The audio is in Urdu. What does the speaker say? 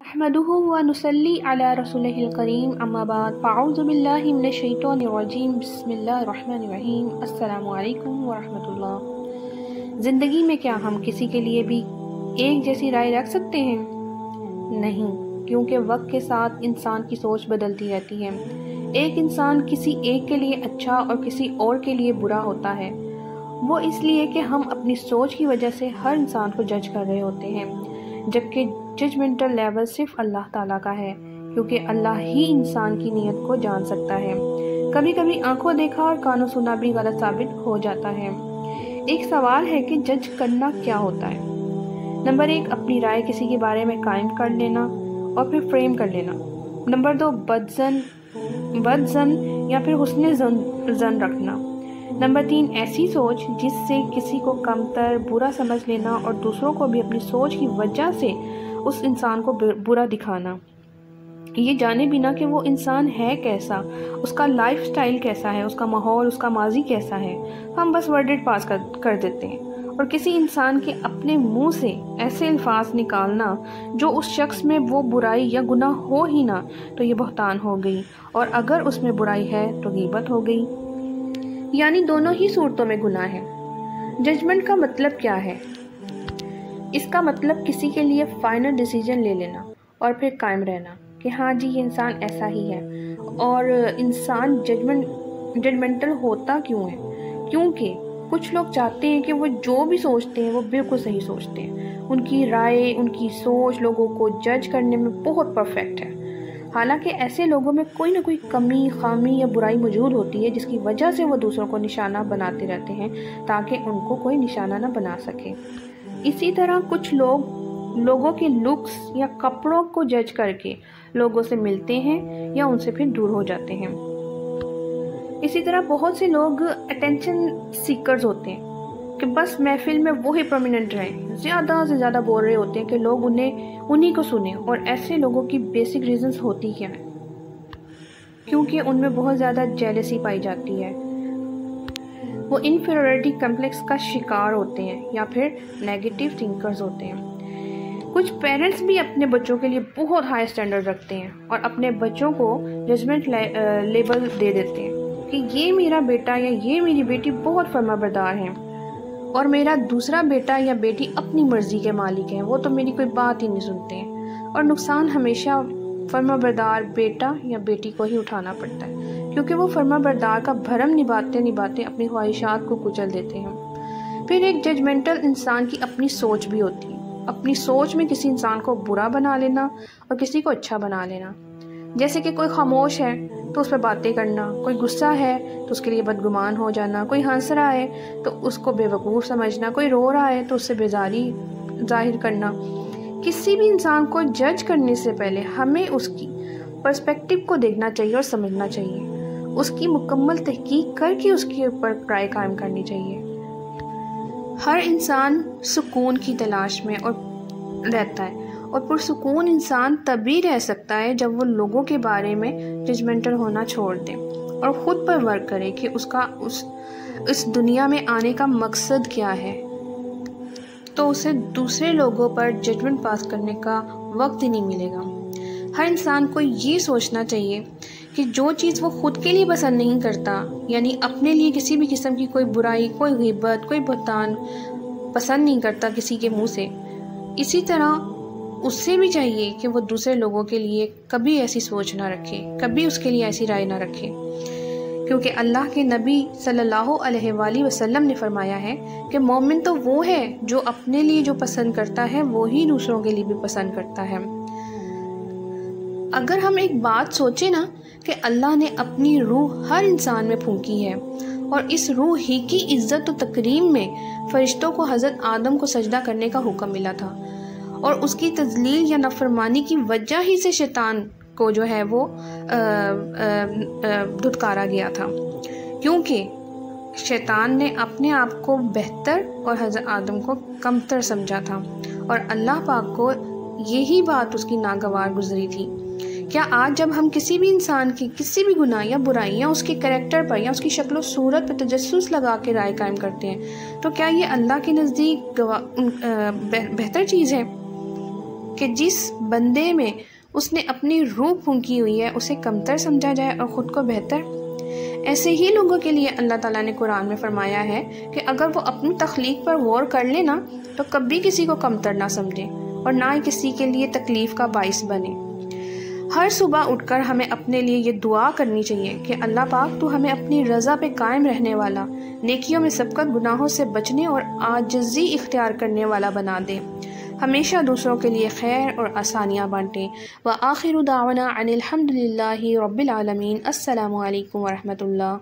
نحمده ونصلي على رسوله الكريم اما بعد فاعوذ باللہ من الشیطان الرجیم بسم اللہ الرحمن الرحیم السلام علیکم ورحمۃ اللہ۔ زندگی میں کیا ہم کسی کے لیے بھی ایک جیسی رائے رکھ سکتے ہیں؟ نہیں، کیونکہ وقت کے ساتھ انسان کی سوچ بدلتی رہتی ہے۔ ایک انسان کسی ایک کے لیے اچھا اور کسی اور کے لیے برا ہوتا ہے، وہ اس لیے کہ ہم اپنی سوچ کی وجہ سے ہر انسان کو جج کر رہے ہوتے ہیں، جبکہ ججمنٹل لیول صرف اللہ تعالیٰ کا ہے، کیونکہ اللہ ہی انسان کی نیت کو جان سکتا ہے۔ کبھی کبھی آنکھوں دیکھا اور کانوں سنا بھی غلط ثابت ہو جاتا ہے۔ ایک سوال ہے کہ جج کرنا کیا ہوتا ہے؟ نمبر 1، اپنی رائے کسی کے بارے میں قائم کر لینا اور پھر فریم کر لینا۔ نمبر 2، بد زن یا پھر حسن زن رکھنا۔ نمبر 3، ایسی سوچ جس سے کسی کو کمتر، برا سمجھ لینا اور دوسروں کو بھی اپنی سوچ کی وجہ سے اس انسان کو برا دکھانا، یہ جانے بنا کہ وہ انسان ہے کیسا، اس کا لائف سٹائل کیسا ہے، اس کا ماحول، اس کا ماضی کیسا ہے، ہم بس ورڈڈ پاس کر دیتے ہیں۔ اور کسی انسان کے اپنے منہ سے ایسے الفاظ نکالنا جو اس شخص میں وہ برائی یا گناہ ہو ہی نہ، تو یہ بہتان ہو گئی، اور اگر اس میں برائی ہے تو غیبت ہو گئی، یعنی دونوں ہی صورتوں میں گناہ ہے۔ ججمنٹ کا مطلب کیا ہے؟ اس کا مطلب کسی کے لیے فائنل ڈیسیجن لے لینا اور پھر قائم رہنا کہ ہاں جی یہ انسان ایسا ہی ہے۔ اور انسان ججمنٹل ہوتا کیوں ہے؟ کیونکہ کچھ لوگ چاہتے ہیں کہ وہ جو بھی سوچتے ہیں وہ بالکل صحیح سوچتے ہیں، ان کی رائے، ان کی سوچ لوگوں کو جج کرنے میں بہت پرفیکٹ ہے، حالانکہ ایسے لوگوں میں کوئی نہ کوئی کمی، خامی یا برائی موجود ہوتی ہے جس کی وجہ سے وہ دوسروں کو نشانہ بناتے رہتے ہیں تاکہ ان کو کوئی نشانہ نہ بنا سکے۔ اسی طرح کچھ لوگوں کے لکس یا کپڑوں کو جج کر کے لوگوں سے ملتے ہیں یا ان سے پھر دور ہو جاتے ہیں۔ اسی طرح بہت سے لوگ اٹینشن سیکرز ہوتے ہیں کہ بس محفل میں وہی پرومیننٹ رہیں، زیادہ سے زیادہ بول رہے ہوتے ہیں کہ لوگ انہی کو سنیں، اور ایسے لوگوں کی بیسک ریزنز ہوتی کیا ہیں؟ کیونکہ ان میں بہت زیادہ جیلسی پائی جاتی ہے، وہ انفیریورٹی کمپلیکس کا شکار ہوتے ہیں یا پھر نیگیٹو تھنکرز ہوتے ہیں۔ کچھ پیرنٹس بھی اپنے بچوں کے لیے بہت ہائی سٹینڈرڈ رکھتے ہیں اور اپنے بچوں کو ججمنٹ لیبل دے دیتے ہیں کہ یہ میرا بیٹا یا یہ میری بیٹی بہت فرما بردار ہیں، اور میرا دوسرا بیٹا یا بیٹی اپنی مرضی کے مالک ہیں، وہ تو میری کوئی بات ہی نہیں سنتے ہیں۔ اور نقصان ہمیشہ فرما بردار بیٹا یا بیٹی کو ہی اٹھانا پڑتا ہے، کیونکہ وہ فرما بردار کا بھرم نبھاتے اپنی خواہشات کو کچل دیتے ہیں۔ پھر ایک ججمنٹل انسان کی اپنی سوچ بھی ہوتی ہے، اپنی سوچ میں کسی انسان کو برا بنا لینا اور کسی کو اچھا بنا لینا۔ جیسے کہ کوئی خاموش ہے تو اس پہ باتیں کرنا، کوئی غصہ ہے تو اس کے لیے بدگمان ہو جانا، کوئی ہنس رہا ہے تو اس کو بے وقوف سمجھنا، کوئی رو رہا ہے تو اس سے بیزاری ظاہر کرنا۔ کسی بھی انسان کو جج کرنے سے پہلے ہمیں اس کی پرسپیکٹو کو دیکھنا چاہیے اور سمجھنا چاہیے، اس کی مکمل تحقیق کر کے اس کے اوپر رائے قائم کرنی چاہیے۔ ہر انسان سکون کی تلاش میں رہتا ہے، اور پرسکون انسان تبھی رہ سکتا ہے جب وہ لوگوں کے بارے میں ججمنٹل ہونا چھوڑ دے اور خود پر ورک کرے کہ اس دنیا میں آنے کا مقصد کیا ہے، تو اسے دوسرے لوگوں پر ججمنٹ پاس کرنے کا وقت ہی نہیں ملے گا۔ ہر انسان کو یہ سوچنا چاہیے کہ جو چیز وہ خود کے لیے پسند نہیں کرتا، یعنی اپنے لیے کسی بھی قسم کی کوئی برائی، کوئی غیبت، کوئی بہتان پسند نہیں کرتا کسی کے منہ سے، اسی طرح اس سے بھی چاہیے کہ وہ دوسرے لوگوں کے لیے کبھی ایسی سوچ نہ رکھے، کبھی اس کے لیے ایسی رائے نہ رکھے، کیونکہ اللہ کے نبی صلی اللہ علیہ وآلہ وسلم نے فرمایا ہے کہ مومن تو وہ ہے جو اپنے لیے جو پسند کرتا ہے وہی دوسروں کے لیے بھی پسند کرتا ہے۔ اگر ہم ایک بات سوچیں نا کہ اللہ نے اپنی روح ہر انسان میں پھونکی ہے، اور اس روح ہی کی عزت و تکریم میں فرشتوں کو حضرت آدم کو سجدہ کرنے کا حکم ملا تھا، اور اس کی تذلیل یا نافرمانی کی وجہ ہی سے شیطان کو جو ہے وہ دھتکارا گیا تھا، کیونکہ شیطان نے اپنے آپ کو بہتر اور حضرت آدم کو کمتر سمجھا تھا، اور اللہ پاک کو یہی بات اس کی ناگوار گزری تھی۔ کیا آج جب ہم کسی بھی انسان کی کسی بھی گناہ یا برائی یا اس کے کریکٹر پر یا اس کی شکل و صورت پر تجسس لگا کے رائے قائم کرتے ہیں، تو کیا یہ اللہ کے نزدیک بہتر چیز ہے؟ کہ جس بندے میں اس نے اپنی روح پھونکی ہوئی ہے اسے کمتر سمجھا جائے اور خود کو بہتر؟ ایسے ہی لوگوں کے لیے اللہ تعالیٰ نے قرآن میں فرمایا ہے کہ اگر وہ اپنی تخلیق پر غور کر لے نا تو کبھی کسی کو کمتر نہ سمجھے اور نہ ہی کسی کے لیے تکلیف کا باعث بنے۔ ہر صبح اٹھ کر ہمیں اپنے لیے یہ دعا کرنی چاہیے کہ اللہ پاک تو ہمیں اپنی رضا پہ قائم رہنے والا، نیکیوں میں سبقت، گناہوں سے بچنے اور عاجزی اختیار کرنے والا بنا دے، ہمیشہ دوسروں کے لیے خیر اور آسانیاں بانٹیں۔ وآخر دعوانا ان الحمد للہ رب العالمین۔ السلام علیکم ورحمۃ اللہ۔